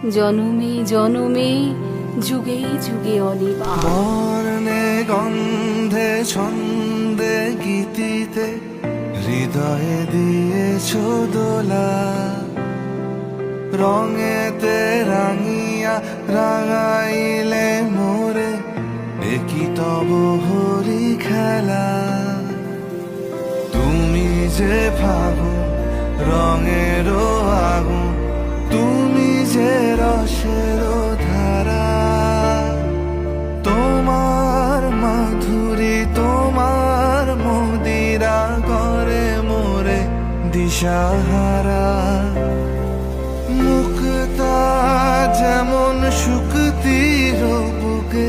জনমে জনমে যুগে যুগে অনিবা। বর্ণে গন্ধে ছন্দে গীতিতে হৃদয়ে দিয়েছ দোলা, রঙেতে রাঙিয়া রাঙাইলে মোরে একই তব হরি খেলা। তুমি যে ফাগুন রঙের আগুন, তুমি যে রসের ধারা, তোমার মাধুরী তোমার মদিরা করে মোরে দিশাহারা। মুক্তা যেমন শুকতির বুকে